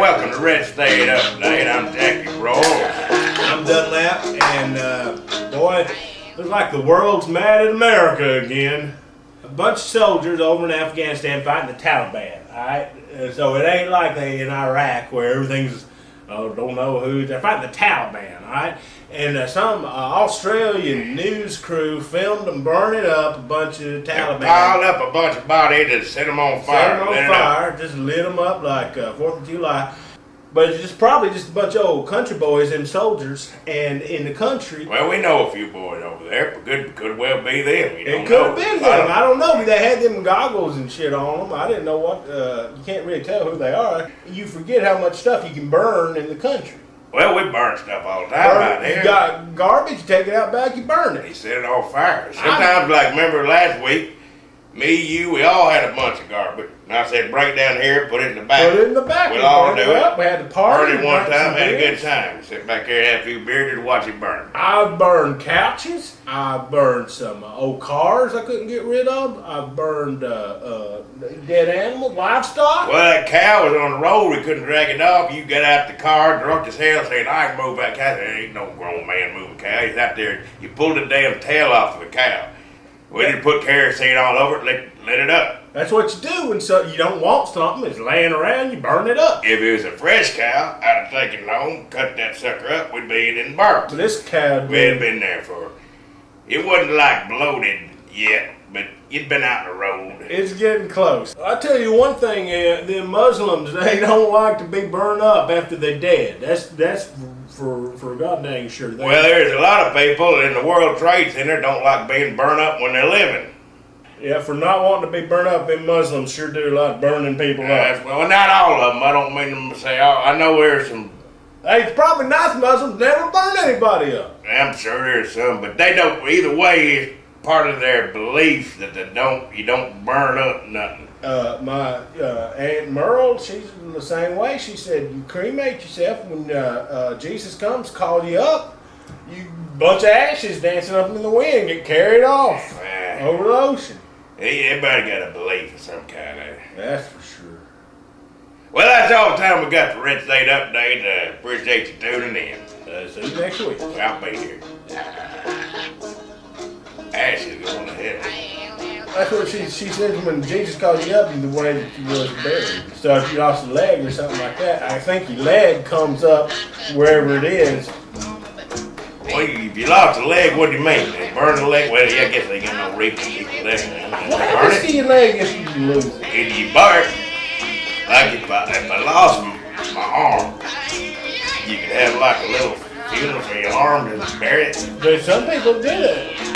welcome to Red State Update. I'm Jackie Broyles. I'm Dunlap, and boy, looks like the world's mad at America again. A bunch of soldiers over in Afghanistan fighting the Taliban, alright? So it ain't like they in Iraq where everything's, don't know who, they're fighting the Taliban, alright? And some Australian news crew filmed them burning up a bunch of Taliban. They piled up a bunch of bodies and set them on fire. Set them on fire, just lit them up like 4th of July. But it's probably just a bunch of old country boys and soldiers, and in the country. Well, we know a few boys over there, but could well be them. It could have been them. I don't know. They had them goggles and shit on them. I didn't know what. You can't really tell who they are. You forget how much stuff you can burn in the country. Well, we burn stuff all the time out here. You got garbage, you take it out back, you burn it. They set it on fire. Sometimes, like remember last week, me, you, we all had a bunch of garbage. And I said, break down here, put it in the back. Put it in the back. We'll all do it. We had to party. Burned it one time, had a good time. Sit back here, had a few beers, and watch it burn. I burned couches. I burned some old cars I couldn't get rid of. I burned dead animals, livestock. Well, that cow was on the road. We couldn't drag it off. You got out the car, drunk as hell, saying, I can move that cow. There ain't no grown man moving a cow. He's out there. You pulled the damn tail off of the cow. We didn't put kerosene all over it, lit it up. That's what you do when you don't want something. It's laying around, you burn it up. If it was a fresh cow, I'd have taken it home, cut that sucker up, we'd be in barbecue. But this cow, we had been there for, it wasn't like bloated yet, but it'd been out the road. It's getting close. I tell you one thing, the Muslims, they don't like to be burned up after they're dead. That's for God dang sure. Well, there's a lot of people in the World Trade Center don't like being burned up when they're living. Yeah, for not wanting to be burned up, them Muslims sure do like burning people up. Well, not all of them. I don't mean to say all. I know there's some. Hey, it's probably nice Muslims never burn anybody up. I'm sure there's some, but they don't. Either way, it's part of their belief that you don't burn up nothing. My Aunt Merle, she's the same way. She said, you cremate yourself when Jesus comes, call you up. You bunch of ashes dancing up in the wind, get carried off over the ocean. Everybody got a belief of some kind of. That's for sure. Well, that's all the time we got for Red State Update. Appreciate you tuning in. See you next week. I'll be here. Ashes going to heaven. That's what she said when Jesus called you up, the way that you was buried. So if you lost a leg or something like that, I think your leg comes up wherever it is. Well, if you lost a leg, what do you mean? They burn the leg? Well, yeah, I guess they get no reason to keep the leg. What happens to your leg if you lose it? If you burn, like if I lost my arm, you could have like a little funeral for your arm and bury it. But some people do that.